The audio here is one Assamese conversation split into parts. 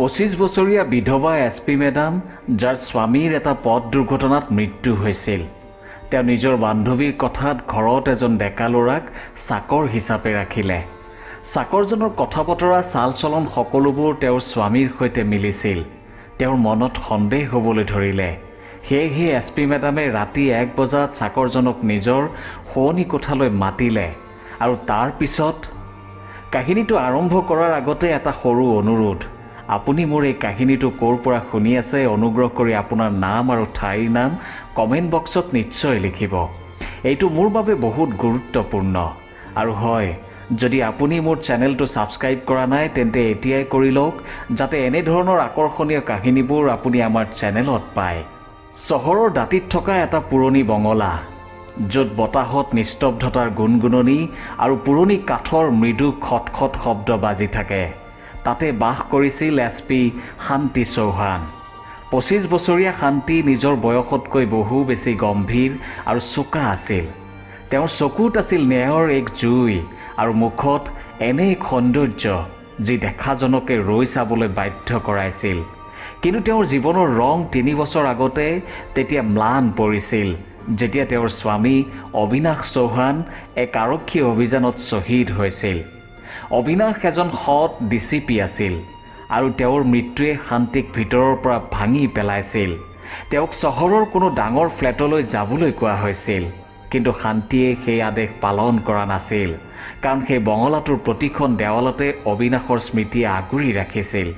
25 বছৰীয়া বিধৱা SP মেডাম, যাৰ স্বামীৰ এটা পথ দুৰ্ঘটনাত মৃত্যু হৈছিল। তেওঁ নিজৰ বান্ধৱীৰ কথাত ঘৰত এজন ডেকা ল'ৰাক চাকৰ হিচাপে ৰাখিলে। চাকৰজনৰ কথা বতৰা চাল চলন সকলোবোৰ তেওঁৰ স্বামীৰ সৈতে মিলিছিল। তেওঁৰ মনত সন্দেহ হ'বলৈ ধৰিলে। সেয়েহে SP মেডামে ৰাতি 1 বজাত চাকৰজনক নিজৰ শোৱনি কোঠালৈ মাতিলে আৰু তাৰ পিছত কাহিনীটো আৰম্ভ কৰাৰ আগতে এটা সৰু অনুৰোধ। আপুনি মোৰ এই কাহিনীটো ক'ৰ পৰা শুনি আছে অনুগ্ৰহ কৰি আপোনাৰ নাম আৰু ঠাইৰ নাম কমেণ্ট বক্সত নিশ্চয় লিখিব। এইটো মোৰ বাবে বহুত গুৰুত্বপূৰ্ণ। আৰু হয়, যদি আপুনি মোৰ চেনেলটো ছাবস্ক্ৰাইব কৰা নাই তেন্তে এতিয়াই কৰি লওক, যাতে এনেধৰণৰ আকৰ্ষণীয় কাহিনীবোৰ আপুনি আমাৰ চেনেলত পায়। চহৰৰ দাঁতিত থকা এটা পুৰণি বঙলা, য'ত বতাহত নিস্তব্ধতাৰ গুণগুণনি আৰু পুৰণি কাঠৰ মৃদু খটখট শব্দ বাজি থাকে, তাতে বাস কৰিছিল SP শান্তি চৌহান। 25 বছৰীয়া শান্তি নিজৰ বয়সতকৈ বহু বেছি গম্ভীৰ আৰু চোকা আছিল। তেওঁৰ চকুত আছিল ন্যায়ৰ এক জুই আৰু মুখত এনে এক সৌন্দৰ্য যি দেখাজনকে ৰৈ চাবলৈ বাধ্য কৰাইছিল। কিন্তু তেওঁৰ জীৱনৰ ৰং 3 বছৰ আগতে তেতিয়া ম্লান পৰিছিল, যেতিয়া তেওঁৰ স্বামী অবিনাশ চৌহান এক আৰক্ষী অভিযানত শ্বহীদ হৈছিল। অবিনাশ এজন সৎ DCP আছিল আৰু তেওঁৰ মৃত্যুৱে শান্তিক ভিতৰৰ পৰা ভাঙি পেলাইছিল। তেওঁক চহৰৰ কোনো ডাঙৰ ফ্লেটলৈ যাবলৈ কোৱা হৈছিল, কিন্তু শান্তিয়ে সেই আদেশ পালন কৰা নাছিল, কাৰণ সেই বঙলাটোৰ প্ৰতিখন দেৱালতে অবিনাশৰ স্মৃতিয়ে আগুৰি ৰাখিছিল।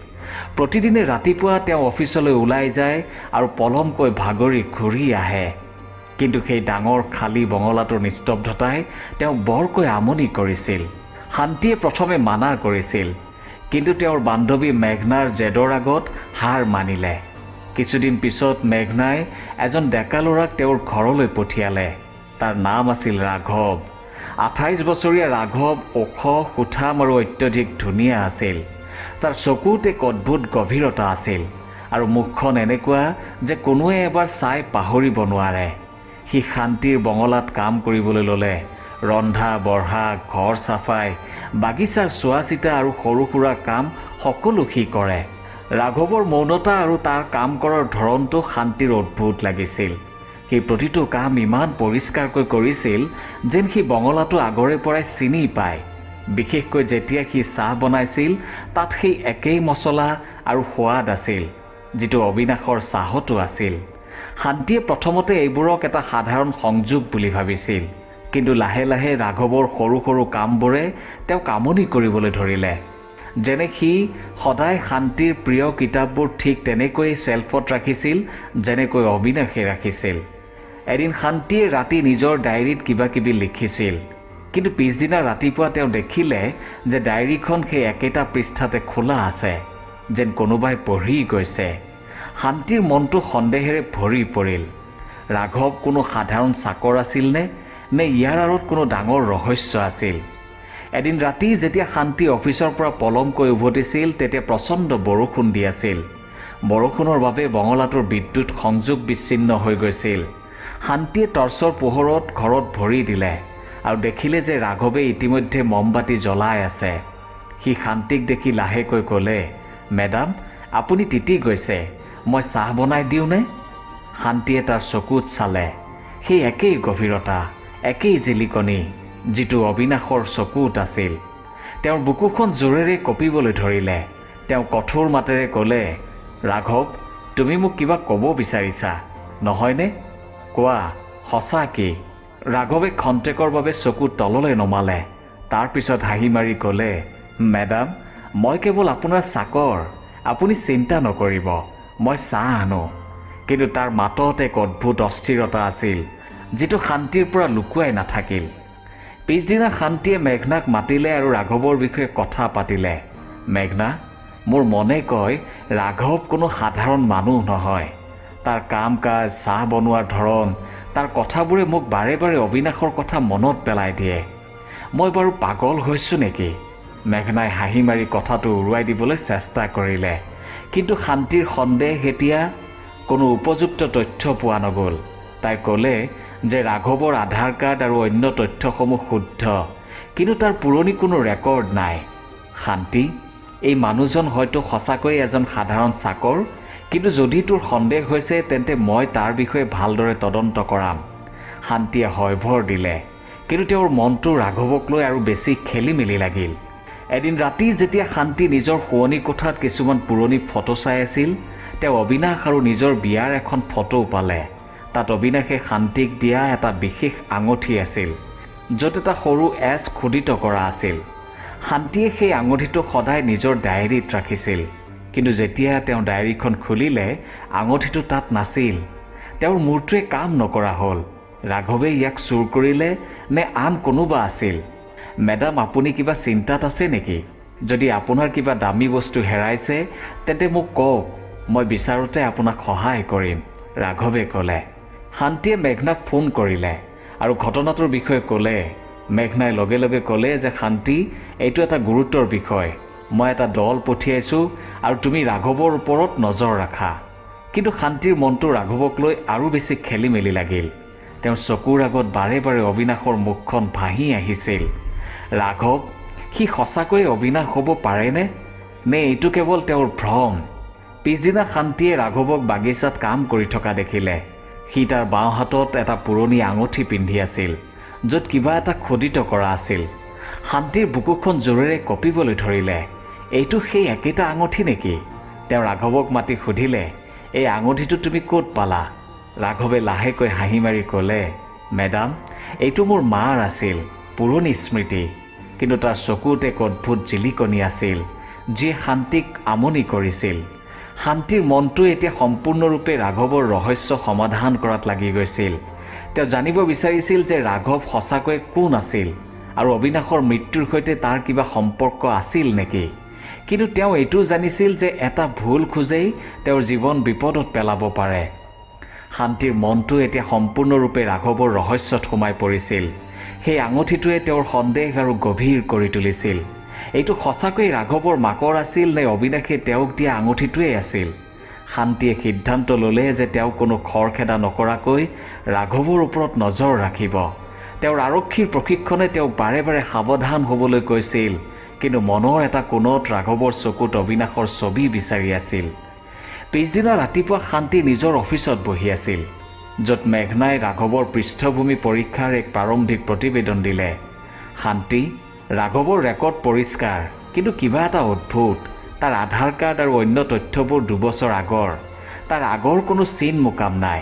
প্ৰতিদিনে ৰাতিপুৱা তেওঁ অফিচলৈ ওলাই যায় আৰু পলমকৈ ভাগৰি ঘূৰি আহে। কিন্তু সেই ডাঙৰ খালী বঙলাটোৰ নিস্তব্ধতাই তেওঁক বৰকৈ আমনি কৰিছিল। শান্তিয়ে প্ৰথমে মানা কৰিছিল, কিন্তু তেওঁৰ বান্ধৱী মেঘনাৰ জেদৰ আগত হাৰ মানিলে। কিছুদিন পিছত মেঘনাই এজন ডেকা ল'ৰাক তেওঁৰ ঘৰলৈ পঠিয়ালে। তাৰ নাম আছিল ৰাঘৱ। 28 বছৰীয়া ৰাঘৱ ওখ, সুঠাম আৰু অত্যধিক ধুনীয়া আছিল। তাৰ চকুত এক অদ্ভুত গভীৰতা আছিল আৰু মুখখন এনেকুৱা যে কোনোৱে এবাৰ চাই পাহৰিব নোৱাৰে। সি শান্তিৰ বঙলাত কাম কৰিবলৈ ল'লে। ৰন্ধা বঢ়া, ঘৰ চাফাই, বাগিচাৰ চোৱা চিতা আৰু সৰু সুৰা কাম সকলো সি কৰে। ৰাঘৱৰ মৌনতা আৰু তাৰ কাম কৰাৰ ধৰণটো শান্তিৰ অদ্ভুত লাগিছিল। সি প্ৰতিটো কাম ইমান পৰিষ্কাৰকৈ কৰিছিল যেন সি বঙলাটো আগৰে পৰাই চিনি পায়। বিশেষকৈ যেতিয়া সি চাহ বনাইছিল, তাত সেই একেই মছলা আৰু সোৱাদ আছিল যিটো অবিনাশৰ চাহতো আছিল। শান্তিয়ে প্ৰথমতে এইবোৰক এটা সাধাৰণ সংযোগ বুলি ভাবিছিল, কিন্তু লাহে লাহে ৰাঘৱৰ সৰু সৰু কামবোৰে তেওঁক আমনি কৰিবলৈ ধৰিলে। যেনে সি সদায় শান্তিৰ প্ৰিয় কিতাপবোৰ ঠিক তেনেকৈয়ে শ্বেলফত ৰাখিছিল যেনেকৈ অবিনাশে ৰাখিছিল। এদিন শান্তিয়ে ৰাতি নিজৰ ডায়েৰীত কিবা কিবি লিখিছিল, কিন্তু পিছদিনা ৰাতিপুৱা তেওঁ দেখিলে যে ডায়েৰীখন সেই একেটা পৃষ্ঠাতে খোলা আছে, যেন কোনোবাই পঢ়ি গৈছে। শান্তিৰ মনটো সন্দেহেৰে ভৰি পৰিল। ৰাঘৱ কোনো সাধাৰণ চাকৰ আছিল নে ইয়াৰ আঁৰত কোনো ডাঙৰ ৰহস্য আছিল? এদিন ৰাতি যেতিয়া শান্তি অফিচৰ পৰা পলমকৈ উভতিছিল, তেতিয়া প্ৰচণ্ড বৰষুণ দি আছিল। বৰষুণৰ বাবে বঙলাটোৰ বিদ্যুৎ সংযোগ বিচ্ছিন্ন হৈ গৈছিল। শান্তিয়ে টৰ্চৰ পোহৰত ঘৰত ভৰি দিলে আৰু দেখিলে যে ৰাঘৱে ইতিমধ্যে মমবাতি জ্বলাই আছে। সি শান্তিক দেখি লাহেকৈ ক'লে, মেডাম, আপুনি তিতি গৈছে, মই চাহ বনাই দিওঁনে? শান্তিয়ে তাৰ চকুত চালে। সেই একেই গভীৰতা, একেই জিলিকনি যিটো অবিনাশৰ চকুত আছিল। তেওঁৰ বুকুখন জোৰেৰে কঁপিবলৈ ধৰিলে। তেওঁ কঠোৰ মাতেৰে ক'লে, ৰাঘৱ, তুমি মোক কিবা ক'ব বিচাৰিছা, নহয়নে? কোৱা, সঁচা কি? ৰাঘৱে খন্তেকৰ বাবে চকু তললৈ নমালে। তাৰ পিছত হাঁহি মাৰি ক'লে, মেডাম, মই কেৱল আপোনাৰ চাকৰ, আপুনি চিন্তা নকৰিব, মই চাহ আনো। কিন্তু তাৰ মাতত এক অদ্ভুত অস্থিৰতা আছিল যিটো শান্তিৰ পৰা লুকুৱাই নাথাকিল। পিছদিনা শান্তিয়ে মেঘনাক মাতিলে আৰু ৰাঘৱৰ বিষয়ে কথা পাতিলে। মেঘনা, মোৰ মনে কয় ৰাঘৱ কোনো সাধাৰণ মানুহ নহয়। তাৰ কাম কাজ, চাহ বনোৱাৰ ধৰণ, তাৰ কথাবোৰে মোক বাৰে বাৰে অবিনাশৰ কথা মনত পেলাই দিয়ে। মই বাৰু পাগল হৈছোঁ নেকি? মেঘনাই হাঁহি মাৰি কথাটো উৰুৱাই দিবলৈ চেষ্টা কৰিলে, কিন্তু শান্তিৰ সন্দেহ এতিয়া কোনো উপযুক্ত তথ্য পোৱা নগ'ল। তাই ক'লে যে ৰাঘৱৰ আধাৰ কাৰ্ড আৰু অন্য তথ্যসমূহ শুদ্ধ, কিন্তু তাৰ পুৰণি কোনো ৰেকৰ্ড নাই। শান্তি, এই মানুহজন হয়তো সঁচাকৈ এজন সাধাৰণ চাকৰ, কিন্তু যদি তোৰ সন্দেহ হৈছে তেন্তে মই তাৰ বিষয়ে ভালদৰে তদন্ত কৰাম। শান্তিয়ে হয়ভৰ দিলে, কিন্তু তেওঁৰ মনটো ৰাঘৱক লৈ আৰু বেছি খেলি মেলি লাগিল। এদিন ৰাতি যেতিয়া শান্তি নিজৰ শোৱনি কোঠাত কিছুমান পুৰণি ফটো চাই আছিল, তেওঁ অবিনাশ আৰু নিজৰ বিয়াৰ এখন ফটোও পালে। তাত অবিনাশে শান্তিক দিয়া এটা বিশেষ আঙুঠি আছিল, য'ত এটা সৰু এছ খোদিত কৰা আছিল। শান্তিয়ে সেই আঙুঠিটো সদায় নিজৰ ডায়েৰীত ৰাখিছিল, কিন্তু যেতিয়া তেওঁ ডায়েৰীখন খুলিলে আঙুঠিটো তাত নাছিল। তেওঁৰ মূৰটোৱে কাম নকৰা হ'ল। ৰাঘৱে ইয়াক চুৰ কৰিলে নে আন কোনোবা আছিল? মেডাম, আপুনি কিবা চিন্তাত আছে নেকি? যদি আপোনাৰ কিবা দামী বস্তু হেৰাইছে তেন্তে মোক কওক, মই বিচাৰোঁতে আপোনাক সহায় কৰিম, ৰাঘৱে ক'লে। শান্তিয়ে মেঘনাক ফোন কৰিলে আৰু ঘটনাটোৰ বিষয়ে ক'লে। মেঘনাই লগে লগে ক'লে যে শান্তি, এইটো এটা গুৰুতৰ বিষয়। মই এটা দল পঠিয়াইছোঁ আৰু তুমি ৰাঘৱৰ ওপৰত নজৰ ৰাখা। কিন্তু শান্তিৰ মনটো ৰাঘৱক লৈ আৰু বেছি খেলি মেলি লাগিল। তেওঁৰ চকুৰ আগত বাৰে বাৰে অবিনাশৰ মুখখন ভাহি আহিছিল। ৰাঘৱ, সি সঁচাকৈয়ে অবিনাশ হ'ব পাৰেনে? নে এইটো কেৱল তেওঁৰ ভ্ৰম? পিছদিনা শান্তিয়ে ৰাঘৱক বাগিচাত কাম কৰি থকা দেখিলে। সি তাৰ বাওঁ হাতত এটা পুৰণি আঙুঠি পিন্ধি আছিল, য'ত কিবা এটা খোদিত কৰা আছিল। শান্তিৰ বুকুখন জোৰেৰে কঁপিবলৈ ধৰিলে। এইটো সেই একেটা আঙুঠি নেকি? তেওঁ ৰাঘৱক মাতি সুধিলে, এই আঙুঠিটো তুমি ক'ত পালা? ৰাঘৱে লাহেকৈ হাঁহি মাৰি ক'লে, মেডাম, এইটো মোৰ মাৰ আছিল, পুৰণি স্মৃতি। কিন্তু তাৰ চকুত এক অদ্ভুত জিলিকনি আছিল, যিয়ে শান্তিক আমনি কৰিছিল। শান্তিৰ মনটো এতিয়া সম্পূৰ্ণৰূপে ৰাঘৱৰ ৰহস্য সমাধান কৰাত লাগি গৈছিল। তেওঁ জানিব বিচাৰিছিল যে ৰাঘৱ সঁচাকৈ কোন আছিল আৰু অবিনাশৰ মৃত্যুৰ সৈতে তাৰ কিবা সম্পৰ্ক আছিল নেকি। কিন্তু তেওঁ এইটোও জানিছিল যে এটা ভুল খোজেই তেওঁৰ জীৱন বিপদত পেলাব পাৰে। শান্তিৰ মনটো এতিয়া সম্পূৰ্ণৰূপে ৰাঘৱৰ ৰহস্যত সোমাই পৰিছিল। সেই আঙুঠিটোৱে তেওঁৰ সন্দেহ আৰু গভীৰ কৰি তুলিছিল। এইটো সঁচাকৈ ৰাঘৱৰ মাকৰ আছিল নে অবিনাশে তেওঁক দিয়া আঙুঠিটোৱেই আছিল? শান্তিয়ে সিদ্ধান্ত ল'লে যে তেওঁ কোনো খৰখেদা নকৰাকৈ ৰাঘৱৰ ওপৰত নজৰ ৰাখিব। তেওঁৰ আৰক্ষীৰ প্ৰশিক্ষণে তেওঁক বাৰে বাৰে সাৱধান হ'বলৈ কৈছিল, কিন্তু মনৰ এটা কোণত ৰাঘৱৰ চকুত অবিনাশৰ ছবি বিচাৰি আছিল। পিছদিনা ৰাতিপুৱা শান্তি নিজৰ অফিচত বহি আছিল, য'ত মেঘনাই ৰাঘৱৰ পৃষ্ঠভূমি পৰীক্ষাৰ এক প্ৰাৰম্ভিক প্ৰতিবেদন দিলে। শান্তি, ৰাঘৱৰ ৰেকৰ্ড পৰিষ্কাৰ, কিন্তু কিবা এটা অদ্ভুত। তাৰ আধাৰ কাৰ্ড আৰু অন্য তথ্যবোৰ 2 বছৰ আগৰ। তাৰ আগৰ কোনো চিন মোকাম নাই।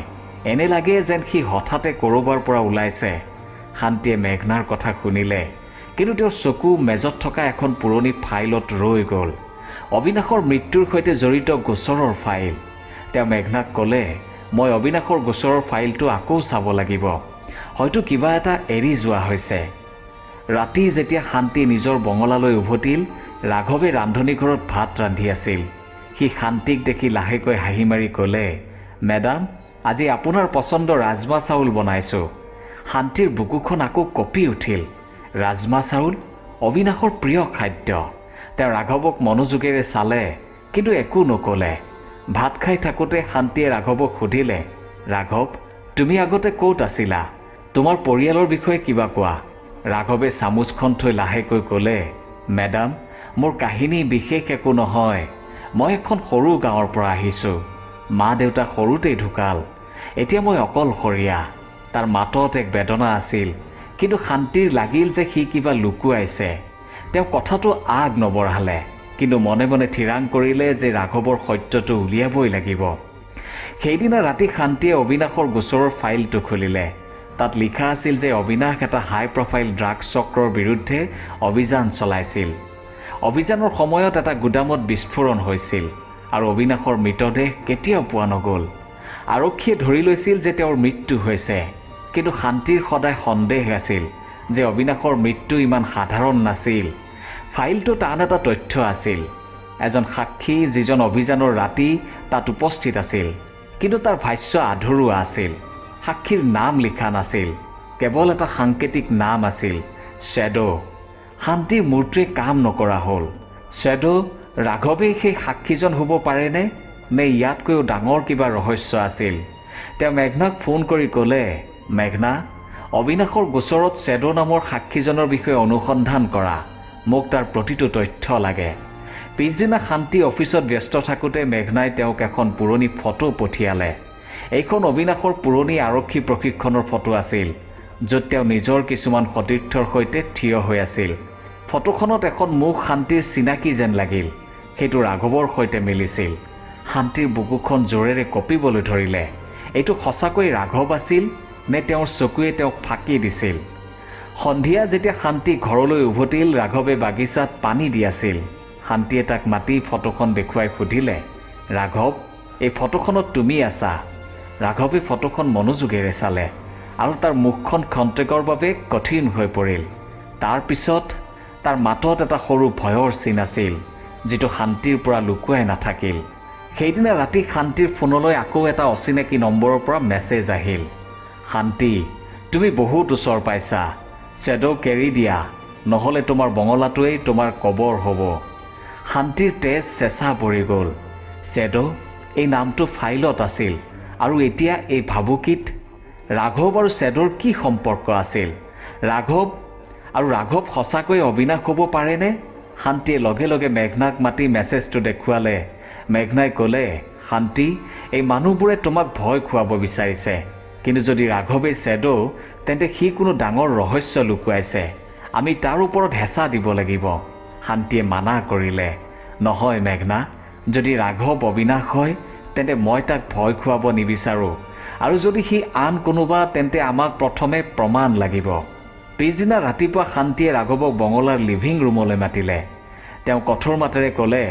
এনে লাগে যেন সি হঠাতে ক'ৰবাৰ পৰা ওলাইছে। শান্তিয়ে মেঘনাৰ কথা শুনিলে, কিন্তু তেওঁৰ চকু মেজত থকা এখন পুৰণি ফাইলত ৰৈ গ'ল। অবিনাশৰ মৃত্যুৰ সৈতে জড়িত গোচৰৰ ফাইল। তেওঁ মেঘনাক ক'লে, মই অবিনাশৰ গোচৰৰ ফাইলটো আকৌ চাব লাগিব। হয়তো কিবা এটা এৰি যোৱা হৈছে। ৰাতি যেতিয়া শান্তি নিজৰ বঙলালৈ উভতিল, ৰাঘৱে ৰান্ধনীঘৰত ভাত ৰান্ধি আছিল। সি শান্তিক দেখি লাহেকৈ হাঁহি মাৰি ক'লে, মেডাম, আজি আপোনাৰ পচন্দৰ ৰাজমা চাউল বনাইছোঁ। শান্তিৰ বুকুখন আকৌ কঁপি উঠিল। ৰাজমা চাউল, অবিনাশৰ প্ৰিয় খাদ্য। তেওঁ ৰাঘৱক মনোযোগেৰে চালে, কিন্তু একো নক'লে। ভাত খাই থাকোঁতে শান্তিয়ে ৰাঘৱক সুধিলে, ৰাঘৱ, তুমি আগতে ক'ত আছিলা? তোমাৰ পৰিয়ালৰ বিষয়ে কিবা কোৱা। ৰাঘৱে চামুচখন থৈ লাহেকৈ ক'লে, মেডাম, মোৰ কাহিনী বিশেষ একো নহয়। মই এখন সৰু গাঁৱৰ পৰা আহিছোঁ। মা দেউতা সৰুতেই ঢুকাল। এতিয়া মই অকলশৰীয়া। তাৰ মাতত এক বেদনা আছিল, কিন্তু শান্তিৰ লাগিল যে সি কিবা লুকুৱাইছে। তেওঁ কথাটো আগ নবঢ়ালে, কিন্তু মনে মনে থিৰাং কৰিলে যে ৰাঘৱৰ সত্যটো উলিয়াবই লাগিব। সেইদিনা ৰাতি শান্তিয়ে অবিনাশৰ গোচৰৰ ফাইলটো খুলিলে। তাত লিখা আছিল যে অবিনাশ এটা হাই প্ৰফাইল ড্ৰাগছ চক্ৰৰ বিৰুদ্ধে অভিযান চলাইছিল। অভিযানৰ সময়ত এটা গুদামত বিস্ফোৰণ হৈছিল আৰু অবিনাশৰ মৃতদেহ কেতিয়াও পোৱা নগ'ল। আৰক্ষীয়ে ধৰি লৈছিল যে তেওঁৰ মৃত্যু হৈছে, কিন্তু শান্তিৰ সদায় সন্দেহ আছিল যে অবিনাশৰ মৃত্যু ইমান সাধাৰণ নাছিল। ফাইলটোত আন এটা তথ্য আছিল, এজন সাক্ষী যিজন অভিযানৰ ৰাতি তাত উপস্থিত আছিল, কিন্তু তাৰ ভাষ্য আধৰুৱা আছিল। সাক্ষীৰ নাম লিখা নাছিল, কেৱল এটা সাংকেতিক নাম আছিল, শ্বেডো। শান্তিৰ মূৰটোৱে কাম নকৰা হ'ল। শ্বেডো, ৰাঘৱেই সেই সাক্ষীজন হ'ব পাৰেনে? নে ইয়াতকৈও ডাঙৰ কিবা ৰহস্য আছিল? তেওঁ মেঘনাক ফোন কৰি ক'লে, মেঘনা, অবিনাশৰ গোচৰত শ্বেডো নামৰ সাক্ষীজনৰ বিষয়ে অনুসন্ধান কৰা। মোক তাৰ প্ৰতিটো তথ্য লাগে। পিছদিনা শান্তি অফিচত ব্যস্ত থাকোঁতে মেঘনাই তেওঁক এখন পুৰণি ফটো পঠিয়ালে। এইখন অবিনাশৰ পুৰণি আৰক্ষী প্ৰশিক্ষণৰ ফটো আছিল, য'ত তেওঁ নিজৰ কিছুমান সতীৰ্থৰ সৈতে থিয় হৈ আছিল। ফটোখনত এখন মুখ শান্তিৰ চিনাকি যেন লাগিল। সেইটো ৰাঘৱৰ সৈতে মিলিছিল। শান্তিৰ বুকুখন জোৰেৰে কঁপিবলৈ ধৰিলে। এইটো সঁচাকৈ ৰাঘৱ আছিল নে তেওঁৰ চকুৱে তেওঁক ফাঁকি দিছিল? সন্ধিয়া যেতিয়া শান্তি ঘৰলৈ উভতিল, ৰাঘৱে বাগিচাত পানী দি আছিল। শান্তিয়ে তাক মাতি ফটোখন দেখুৱাই সুধিলে, ৰাঘৱ, এই ফটোখনত তুমি আছা? ৰাঘৱে ফটোখন মনোযোগেৰে চালে আৰু তাৰ মুখখন ক্ষন্তেকৰ বাবে কঠিন হৈ পৰিল। তাৰ পিছত তাৰ মাতত এটা সৰু ভয়ৰ চিন আছিল, যিটো শান্তিৰ পৰা লুকুৱাই নাথাকিল। সেইদিনা ৰাতি শান্তিৰ ফোনলৈ আকৌ এটা অচিনাকি নম্বৰৰ পৰা মেছেজ আহিল। শান্তি, তুমি বহুত ওচৰ পাইছা। শ্বেড'ক এৰি দিয়া, নহ'লে তোমাৰ বঙলাটোৱেই তোমাৰ কবৰ হ'ব। শান্তিৰ তেজ চেঁচা পৰি গ'ল। শ্বেড', এই নামটো ফাইলত আছিল, আৰু এতিয়া এই ভাবুকিত। ৰাঘৱ আৰু শ্বেড'ৰ কি সম্পৰ্ক আছিল? ৰাঘৱ সঁচাকৈ অবিনাশ হ'ব পাৰেনে? শান্তিয়ে লগে লগে মেঘনাক মাতি মেছেজটো দেখুৱালে। মেঘনাই ক'লে, শান্তি, এই মানুহবোৰে তোমাক ভয় খুৱাব বিচাৰিছে, কিন্তু যদি ৰাঘৱেই শ্বেড', তেন্তে সি কোনো ডাঙৰ ৰহস্য লুকুৱাইছে। আমি তাৰ ওপৰত হেঁচা দিব লাগিব। শান্তিয়ে মানা কৰিলে, নহয় মেঘনা, যদি ৰাঘৱ অবিনাশ হয় তেন্তে মই তাক ভয় খুৱাব নিবিচাৰোঁ, আৰু যদি সি আন কোনোবা তেন্তে আমাক প্ৰথমে প্ৰমাণ লাগিব। পিছদিনা ৰাতিপুৱা শান্তিয়ে ৰাঘৱক বঙলাৰ লিভিং ৰুমলৈ মাতিলে। তেওঁ কঠোৰ মাতেৰে ক'লে,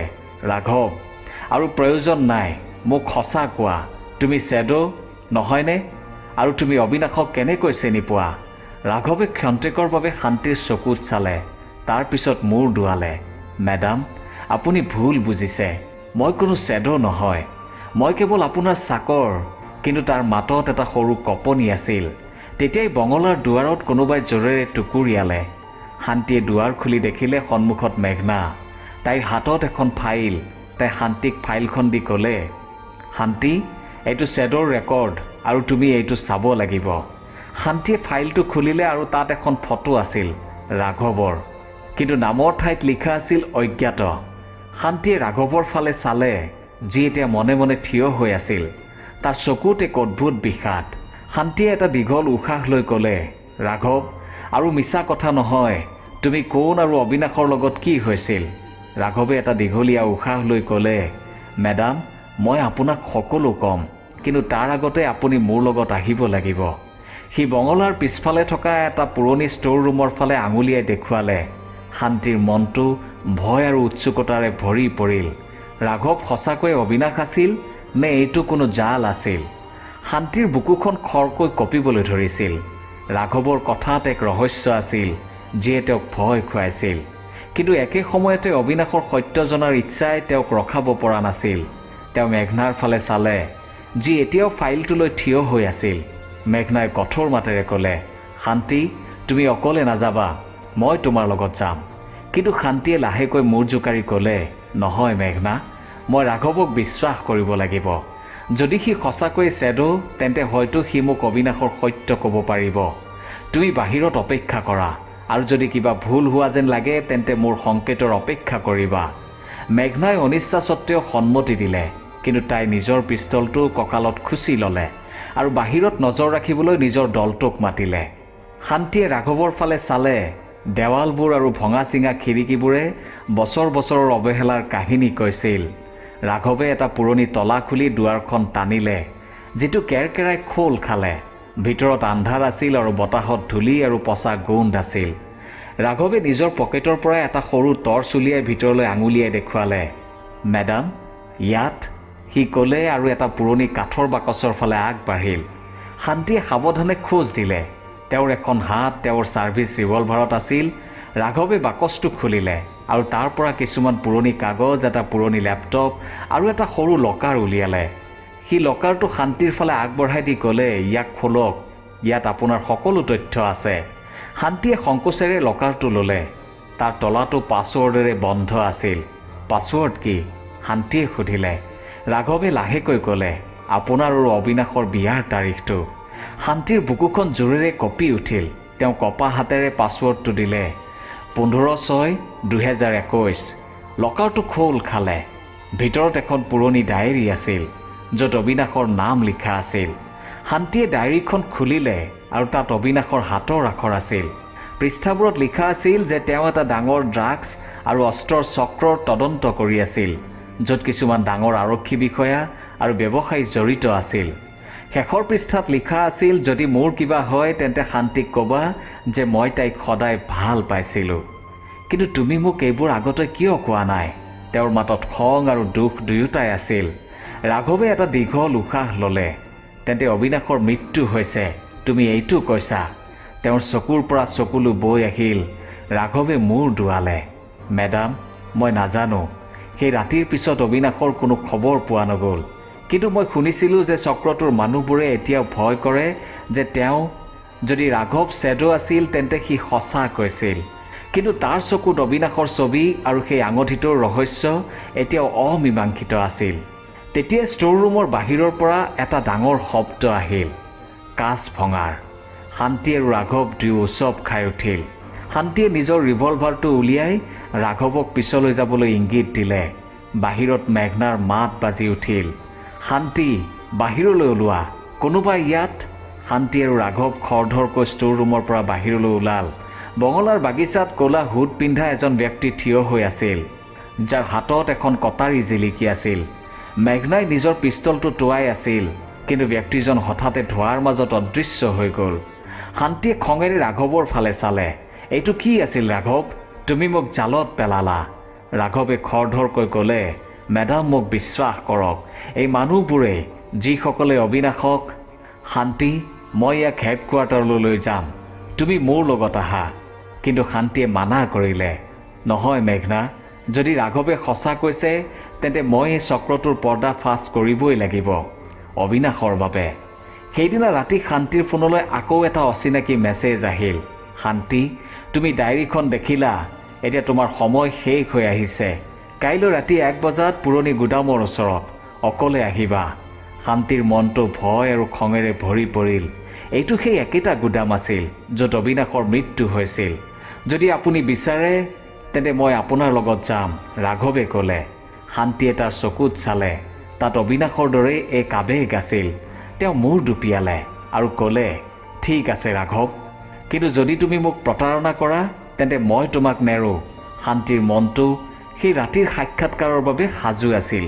ৰাঘৱ, আৰু প্ৰয়োজন নাই, মোক সঁচা কোৱা, তুমি শ্বেড' নহয়নে? আৰু তুমি অবিনাশক কেনেকৈ চিনি পোৱা? ৰাঘৱে ক্ষন্তেকৰ বাবে শান্তিৰ চকুত চালে, তাৰ পিছত মূৰ দোৱালে। মেডাম, আপুনি ভুল বুজিছে, মই কোনো শ্বেড' নহয়, মই কেৱল আপোনাৰ চাকৰ। কিন্তু তাৰ মাতত এটা সৰু কঁপনি আছিল। তেতিয়াই বঙলাৰ দুৱাৰত কোনোবাই জোৰেৰে টুকুৰিয়ালে। শান্তিয়ে দুৱাৰ খুলি দেখিলে সন্মুখত মেঘনা। তাইৰ হাতত এখন ফাইল। তাই শান্তিক ফাইলখন দি ক'লে, শান্তি, এইটো শ্বেড'ৰ ৰেকৰ্ড, আৰু তুমি এইটো চাব লাগিব। শান্তিয়ে ফাইলটো খুলিলে আৰু তাত এখন ফটো আছিল, ৰাঘৱৰ, কিন্তু নামৰ ঠাইত লিখা আছিল অজ্ঞাত। শান্তিয়ে ৰাঘৱৰ ফালে চালে, যি এতিয়া মনে মনে থিয় হৈ আছিল। তাৰ চকুত এক অদ্ভুত বিষাদ। শান্তিয়ে এটা দীঘল উশাহ লৈ ক'লে, ৰাঘৱ, আৰু মিছা কথা নহয়, তুমি কোন আৰু অবিনাশৰ লগত কি হৈছিল? ৰাঘৱে এটা দীঘলীয়া উশাহ লৈ ক'লে, মেডাম, মই আপোনাক সকলো ক'ম, কিন্তু তাৰ আগতে আপুনি মোৰ লগত আহিব লাগিব। সি বঙলাৰ পিছফালে থকা এটা পুৰণি ষ্ট'ৰ ৰুমৰ ফালে আঙুলিয়াই দেখুৱালে। শান্তিৰ মনটো ভয় আৰু উৎসুকতাৰে ভৰি পৰিল। ৰাঘৱ সঁচাকৈ অবিনাশ আছিল নে এইটো কোনো জাল আছিল? শান্তিৰ বুকুখন খৰকৈ কঁপিবলৈ ধৰিছিল। ৰাঘৱৰ কথাত এক ৰহস্য আছিল, যিয়ে তেওঁক ভয় খুৱাইছিল, কিন্তু একে সময়তে অবিনাশৰ সত্য জনাৰ ইচ্ছাই তেওঁক ৰখাব পৰা নাছিল। তেওঁ মেঘনাৰ ফালে চালে, যি এতিয়াও ফাইলটো লৈ থিয় হৈ আছিল। মেঘনাই কঠোৰ মাতেৰে ক'লে, শান্তি, তুমি অকলে নাযাবা, মই তোমাৰ লগত যাম। কিন্তু শান্তিয়ে লাহেকৈ মূৰ জোকাৰি ক'লে, নহয় মেঘনা, মই ৰাঘৱক বিশ্বাস কৰিব লাগিব। যদি সি সঁচাকৈ শ্বেড', তেন্তে হয়তো সি মোক অবিনাশৰ সত্য ক'ব পাৰিব। তুমি বাহিৰত অপেক্ষা কৰা, আৰু যদি কিবা ভুল হোৱা যেন লাগে তেন্তে মোৰ সংকেতৰ অপেক্ষা কৰিবা। মেঘনাই অনিচ্ছা সত্ত্বেও সন্মতি দিলে, কিন্তু তাই নিজৰ পিষ্টলটো কঁকালত খুচি ল'লে আৰু বাহিৰত নজৰ ৰাখিবলৈ নিজৰ দলটোক মাতিলে। শান্তিয়ে ৰাঘৱৰ ফালে চালে। দেৱালবোৰ আৰু ভঙা চিঙা খিৰিকীবোৰে বছৰ বছৰৰ অৱহেলাৰ কাহিনী কৈছিল। ৰাঘৱে এটা পুৰণি তলা খুলি দুৱাৰখন টানিলে, যিটো কেৰকেৰাই খোল খালে। ভিতৰত আন্ধাৰ আছিল আৰু বতাহত ধূলি আৰু পচা গোন্ধ আছিল। ৰাঘৱে নিজৰ পকেটৰ পৰা এটা সৰু টৰ্চ উলিয়াই ভিতৰলৈ আঙুলিয়াই দেখুৱালে। মেডাম, ইয়াত, সি ক'লে আৰু এটা পুৰণি কাঠৰ বাকচৰ ফালে আগবাঢ়িল। শান্তিয়ে সাৱধানে খোজ দিলে। তেওঁৰ এখন হাত তেওঁৰ ছাৰ্ভিচ ৰিভলভাৰত আছিল। ৰাঘৱে বাকচটো খুলিলে আৰু তাৰ পৰা কিছুমান পুৰণি কাগজ, এটা পুৰণি লেপটপ আৰু এটা সৰু লকাৰ উলিয়ালে। সি লকাৰটো শান্তিৰ ফালে আগবঢ়াই দি ক'লে, ইয়াক খোলক, ইয়াত আপোনাৰ সকলো তথ্য আছে। শান্তিয়ে সংকোচেৰে লকাৰটো ল'লে। তাৰ তলাটো পাছৱৰ্ডেৰে বন্ধ আছিল। পাছৱৰ্ড কি? শান্তিয়ে সুধিলে। ৰাঘৱে লাহেকৈ ক'লে, আপোনাৰ আৰু অবিনাশৰ বিয়াৰ তাৰিখটো। শান্তিৰ বুকুখন জোৰেৰে কঁপি উঠিল। তেওঁ কঁপা হাতেৰে পাছৱৰ্ডটো দিলে, 15/6/2021। লকাৰটো খোল খালে। ভিতৰত এখন পুৰণি ডায়েৰী আছিল, য'ত অবিনাশৰ নাম লিখা আছিল। শান্তিয়ে ডায়েৰীখন খুলিলে আৰু তাত অবিনাশৰ হাতৰ আখৰ আছিল। পৃষ্ঠাবোৰত লিখা আছিল যে তেওঁ এটা ডাঙৰ ড্ৰাগছ আৰু অস্ত্ৰৰ চক্ৰৰ তদন্ত কৰি আছিল, য'ত কিছুমান ডাঙৰ আৰক্ষী বিষয়া আৰু ব্যৱসায়ী জড়িত আছিল। শেষৰ পৃষ্ঠাত লিখা আছিল, যদি মোৰ কিবা হয় তেন্তে শান্তিক ক'বা যে মই তাইক সদায় ভাল পাইছিলোঁ। কিন্তু তুমি মোক এইবোৰ আগতে কিয় কোৱা নাই? তেওঁৰ মাতত খং আৰু দুখ দুয়োটাই আছিল। ৰাঘৱে এটা দীঘল উশাহ ল'লে। তেন্তে অবিনাশৰ মৃত্যু হৈছে, তুমি এইটো কৈছা? তেওঁৰ চকুৰ পৰা চকুলো বৈ আহিল। ৰাঘৱে মূৰ দোৱালে। মেডাম, মই নাজানো। সেই ৰাতিৰ পিছত অবিনাশৰ কোনো খবৰ পোৱা নগ'ল। কিন্তু মই শুনিছিলোঁ যে চক্ৰটোৰ মানুহবোৰে এতিয়াও ভয় কৰে যে তেওঁ যদি ৰাঘৱ শ্বেডো আছিল তেন্তে সি সঁচা কৈছিল। কিন্তু তাৰ চকুত অবিনাশৰ ছবি আৰু সেই আঙঠিটোৰ ৰহস্য এতিয়াও অমীমাংসিত আছিল। তেতিয়া ষ্ট'ৰ ৰুমৰ বাহিৰৰ পৰা এটা ডাঙৰ শব্দ আহিল, কাঁচ ভঙাৰ। শান্তি আৰু ৰাঘৱ দুয়ো উচপ খাই উঠিল। শান্তিয়ে নিজৰ ৰিভলভাৰটো উলিয়াই ৰাঘৱক পিছলৈ যাবলৈ ইংগিত দিলে। বাহিৰত মেঘনাৰ মাত বাজি উঠিল, শান্তি, বাহিৰলৈ ওলোৱা, কোনোবা ইয়াত? শান্তি আৰু ৰাঘৱ খৰধৰকৈ ষ্ট'ৰ ৰুমৰ পৰা বাহিৰলৈ ওলাল। বঙলাৰ বাগিচাত ক'লা হুড পিন্ধা এজন ব্যক্তি থিয় হৈ আছিল, যাৰ হাতত এখন কটাৰী জিলিকি আছিল। মেঘনাই নিজৰ পিষ্টলটো টোৱাই আছিল, কিন্তু ব্যক্তিজন হঠাতে ধোঁৱাৰ মাজত অদৃশ্য হৈ গ'ল। শান্তিয়ে খঙেৰে ৰাঘৱৰ ফালে চালে। এইটো কি আছিল ৰাঘৱ? তুমি মোক জালত পেলালা। ৰাঘৱে খৰধৰকৈ ক'লে, মেডাম মোক বিশ্বাস কৰক, এই মানুহবোৰে যিসকলে অবিনাশক। শান্তি, মই ইয়াক হেডকোৱাৰ্টাৰলৈ লৈ যাম, তুমি মোৰ লগত আহা। কিন্তু শান্তিয়ে মানা কৰিলে, নহয় মেঘনা, যদি ৰাঘৱে সঁচা কৈছে তেন্তে মই এই চক্ৰটোৰ পৰ্দা ফাঁচ কৰিবই লাগিব, অবিনাশৰ বাবে। সেইদিনা ৰাতি শান্তিৰ ফোনলৈ আকৌ এটা অচিনাকি মেছেজ আহিল, শান্তি, তুমি ডায়েৰীখন দেখিলা, এতিয়া তোমাৰ সময় শেষ হৈ আহিছে। কাইলৈ ৰাতি 1 বজাত পুৰণি গুদামৰ ওচৰত অকলে আহিবা। শান্তিৰ মনটো ভয় আৰু খঙেৰে ভৰি পৰিল। এইটো সেই একেটা গুদাম আছিল য'ত অবিনাশৰ মৃত্যু হৈছিল। যদি আপুনি বিচাৰে তেন্তে মই আপোনাৰ লগত যাম, ৰাঘৱে ক'লে। শান্তিয়ে তাৰ চকুত চালে। তাত অবিনাশৰ দৰেই এক আৱেগ আছিল। তেওঁ মূৰ দুপিয়ালে আৰু ক'লে, ঠিক আছে ৰাঘৱ, কিন্তু যদি তুমি মোক প্ৰতাৰণা কৰা তেন্তে মই তোমাক নেৰোঁ। শান্তিৰ মনটো সেই ৰাতিৰ সাক্ষাৎকাৰৰ বাবে সাজু আছিল।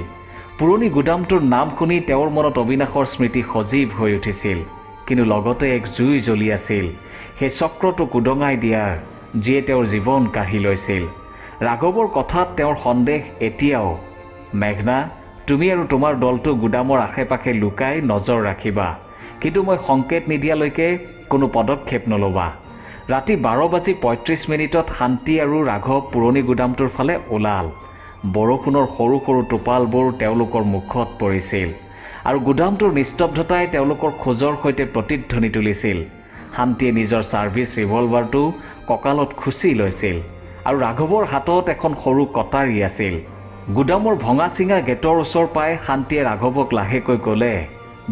পুৰণি গুদামটোৰ নাম শুনি তেওঁৰ মনত অবিনাশৰ স্মৃতি সজীৱ হৈ উঠিছিল, কিন্তু লগতে এক জুই জ্বলি আছিল, সেই চক্ৰটোক উদঙাই দিয়াৰ, যিয়ে তেওঁৰ জীৱন কাঢ়ি লৈছিল। ৰাঘৱৰ কথাত তেওঁৰ সন্দেহ এতিয়াও। মেঘনা, তুমি আৰু তোমাৰ দলটো গুদামৰ আশে পাশে লুকাই নজৰ ৰাখিবা, কিন্তু মই সংকেত নিদিয়ালৈকে কোনো পদক্ষেপ নল'বা। ৰাতি 12:35 শান্তি আৰু ৰাঘৱ পুৰণি গুদামটোৰ ফালে ওলাল। বৰষুণৰ সৰু সৰু টোপালবোৰ তেওঁলোকৰ মুখত পৰিছিল আৰু গুদামটোৰ নিস্তব্ধতাই তেওঁলোকৰ খোজৰ সৈতে প্ৰতিধ্বনি তুলিছিল। শান্তিয়ে নিজৰ ছাৰ্ভিচ ৰিভলভাৰটো কঁকালত খুচি লৈছিল আৰু ৰাঘৱৰ হাতত এখন সৰু কটাৰী আছিল। গুদামৰ ভঙা চিঙা গেটৰ ওচৰ পাই শান্তিয়ে ৰাঘৱক লাহেকৈ ক'লে,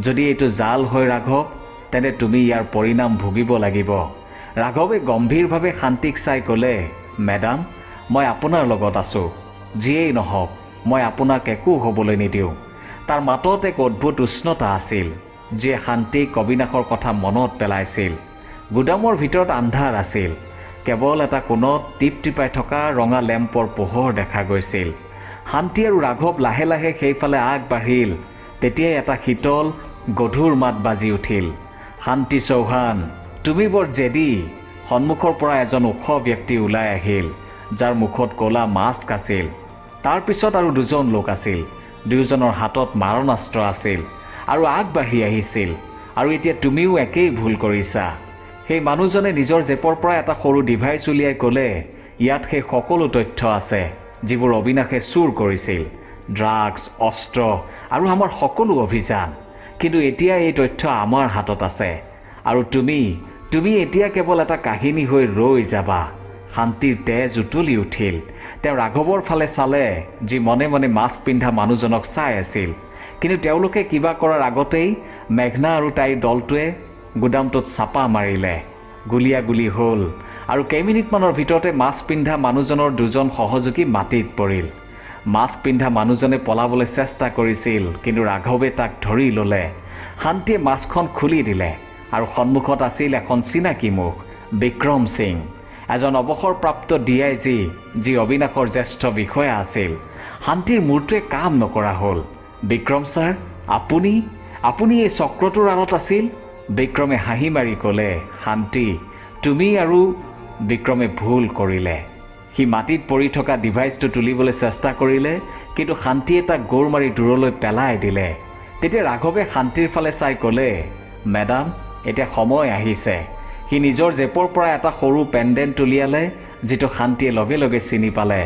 যদি এইটো জাল হয় ৰাঘৱ, তেন্তে তুমি ইয়াৰ পৰিণাম ভুগিব লাগিব। ৰাঘৱে গম্ভীৰভাৱে শান্তিক চাই ক'লে, মেডাম, মই আপোনাৰ লগত আছোঁ। যিয়েই নহওক, মই আপোনাক একো হ'বলৈ নিদিওঁ। তাৰ মাতত এক অদ্ভুত উষ্ণতা আছিল, যিয়ে শান্তিক অবিনাশৰ কথা মনত পেলাইছিল। গুদামৰ ভিতৰত আন্ধাৰ আছিল। কেৱল এটা কোণত টিপ টিপাই থকা ৰঙা লেম্পৰ পোহৰ দেখা গৈছিল। শান্তি আৰু ৰাঘৱ লাহে লাহে সেইফালে আগবাঢ়িল। তেতিয়াই এটা শীতল গধুৰ মাত বাজি উঠিল, শান্তি চৌহান, তুমি বৰ জেদী। সন্মুখৰ পৰা এজন ওখ ব্যক্তি ওলাই আহিল, যাৰ মুখত ক'লা মাস্ক আছিল। তাৰ পিছত আৰু দুজন লোক আছিল। দুয়োজনৰ হাতত মাৰণাস্ত্ৰ আছিল আৰু আগবাঢ়ি আহিছিল। আৰু এতিয়া তুমিও একেই ভুল কৰিছা। সেই মানুহজনে নিজৰ জেপৰ পৰা এটা সৰু ডিভাইচ উলিয়াই ক'লে, ইয়াত সেই সকলো তথ্য আছে যিবোৰ অবিনাশে চুৰ কৰিছিল, ড্ৰাগছ, অস্ত্ৰ আৰু আমাৰ সকলো অভিযান। কিন্তু এতিয়া এই তথ্য আমাৰ হাতত আছে আৰু তুমি এতিয়া কেৱল এটা কাহিনী হৈ ৰৈ যাবা। শান্তিৰ তেজ উতলি উঠিল। তেওঁ ৰাঘৱৰ ফালে চালে, যি মনে মনে মাস্ক পিন্ধা মানুহজনক চাই আছিল। কিন্তু তেওঁলোকে কিবা কৰাৰ আগতেই মেঘনা আৰু তাইৰ দলটোৱে গুদামটোত চাপা মাৰিলে। গুলীয়াগুলী হ'ল আৰু কেইমিনিটমানৰ ভিতৰতে মাস্ক পিন্ধা মানুহজনৰ দুজন সহযোগী মাটিত পৰিল। মাস্ক পিন্ধা মানুহজনে পলাবলৈ চেষ্টা কৰিছিল, কিন্তু ৰাঘৱে তাক ধৰি ল'লে। শান্তিয়ে মাস্কখন খুলি দিলে আৰু সন্মুখত আছিল এখন চিনাকি মুখ, বিক্ৰম সিং, এজন অৱসৰপ্ৰাপ্ত DIG, যি অবিনাশৰ জ্যেষ্ঠ বিষয়া আছিল। শান্তিৰ মূৰটোৱে কাম নকৰা হ'ল। বিক্ৰম ছাৰ, আপুনি এই চক্ৰটোৰ আঁৰত আছিল? বিক্ৰমে হাঁহি মাৰি ক'লে, শান্তি, তুমি আৰু বিক্ৰমে ভুল কৰিলে। সি মাটিত পৰি থকা ডিভাইচটো তুলিবলৈ চেষ্টা কৰিলে, কিন্তু শান্তিয়ে তাক গোৰ মাৰি দূৰলৈ পেলাই দিলে। তেতিয়া ৰাঘৱে শান্তিৰ ফালে চাই ক'লে, মেডাম, এতিয়া সময় আহিছে। সি নিজৰ জেপৰ পৰা এটা সৰু পেণ্ডেণ্ট উলিয়ালে, যিটো শান্তিয়ে লগে লগে চিনি পালে।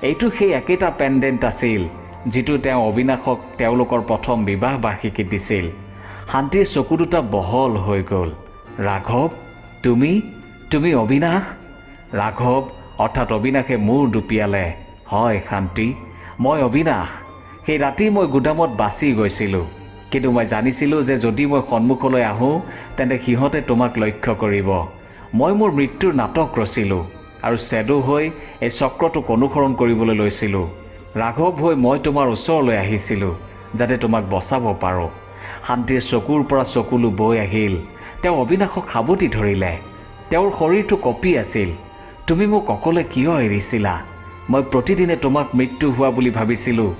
এইটো সেই একেটা পেণ্ডেণ্ট আছিল যিটো তেওঁ অবিনাশক তেওঁলোকৰ প্ৰথম বিবাহ বাৰ্ষিকীত দিছিল। শান্তিৰ চকু দুটা বহল হৈ গ'ল। ৰাঘৱ, তুমি অবিনাশ? ৰাঘৱ অৰ্থাৎ অবিনাশে মূৰ দুপিয়ালে। হয় শান্তি, মই অবিনাশ। সেই ৰাতি মই গুদামত বাচি গৈছিলোঁ, কিন্তু মই জানিছিলোঁ যে যদি মই সন্মুখলৈ আহোঁ তেন্তে সিহঁতে তোমাক লক্ষ্য কৰিব। মই মোৰ মৃত্যুৰ নাটক ৰচিলোঁ আৰু শ্বেডো হৈ এই চক্ৰটোক অনুসৰণ কৰিবলৈ লৈছিলোঁ। ৰাঘৱ হৈ মই তোমাৰ ওচৰলৈ আহিছিলোঁ যাতে তোমাক বচাব পাৰোঁ। শান্তিৰ চকুৰ পৰা চকুলো বৈ আহিল। তেওঁ অবিনাশক সাৱটি ধৰিলে। তেওঁৰ শৰীৰটো কঁপি আছিল। তুমি মোক অকলে কিয় এৰিছিলা? মই প্ৰতিদিনে তোমাক মৃত্যু হোৱা বুলি ভাবিছিলোঁ।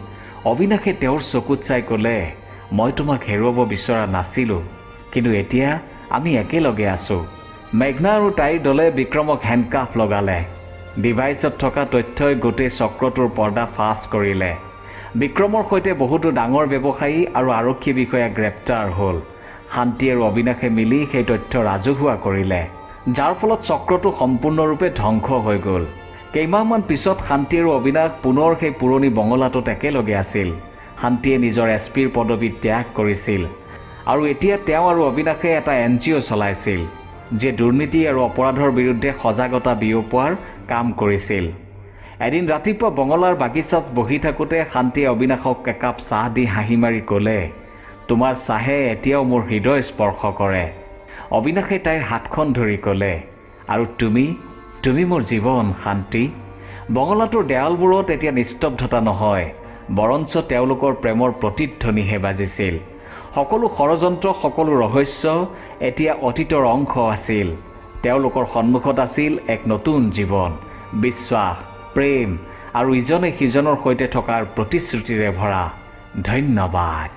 অবিনাশে তেওঁৰ চকুত চাই ক'লে, মই তোমাক হেৰুৱাব বিচৰা নাছিলোঁ, কিন্তু এতিয়া আমি একেলগে আছোঁ। মেঘনা আৰু তাইৰ দলে বিক্ৰমক হেণ্ডকাফ লগালে। ডিভাইচত থকা তথ্যই গোটেই চক্ৰটোৰ পৰ্দা ফাঁচ কৰিলে। বিক্ৰমৰ সৈতে বহুতো ডাঙৰ ব্যৱসায়ী আৰু আৰক্ষী বিষয়া গ্ৰেপ্তাৰ হ'ল। শান্তি আৰু অবিনাশে মিলি সেই তথ্য ৰাজহুৱা কৰিলে, যাৰ ফলত চক্ৰটো সম্পূৰ্ণৰূপে ধ্বংস হৈ গ'ল। কেইমাহমান পিছত শান্তি আৰু অবিনাশ পুনৰ সেই পুৰণি বঙলাটোত একেলগে আছিল। শান্তিয়ে নিজৰ SPৰ পদবী ত্যাগ কৰিছিল আৰু এতিয়া তেওঁ আৰু অবিনাশে এটা NGO চলাইছিল, যিয়ে দুৰ্নীতি আৰু অপৰাধৰ বিৰুদ্ধে সজাগতা বিয়পোৱাৰ কাম কৰিছিল। এদিন ৰাতিপুৱা বঙলাৰ বাগিচাত বহি থাকোঁতে শান্তিয়ে অবিনাশক একাপ চাহ দি হাঁহি মাৰি ক'লে, তোমাৰ চাহে এতিয়াও মোৰ হৃদয় স্পৰ্শ কৰে। অবিনাশে তাইৰ হাতখন ধৰি ক'লে, আৰু তুমি মোৰ জীৱন শান্তি। বঙলাটোৰ দেৱালবোৰত এতিয়া নিস্তব্ধতা নহয়, বৰঞ্চ তেওঁলোকৰ প্ৰেমৰ প্ৰতিধ্বনিহে বাজিছিল। সকলো ষড়যন্ত্ৰ, সকলো ৰহস্য এতিয়া অতীতৰ অংশ আছিল। তেওঁলোকৰ সন্মুখত আছিল এক নতুন জীৱন, বিশ্বাস, প্ৰেম আৰু ইজনে সিজনৰ সৈতে থকাৰ প্ৰতিশ্ৰুতিৰে ভৰা। ধন্যবাদ।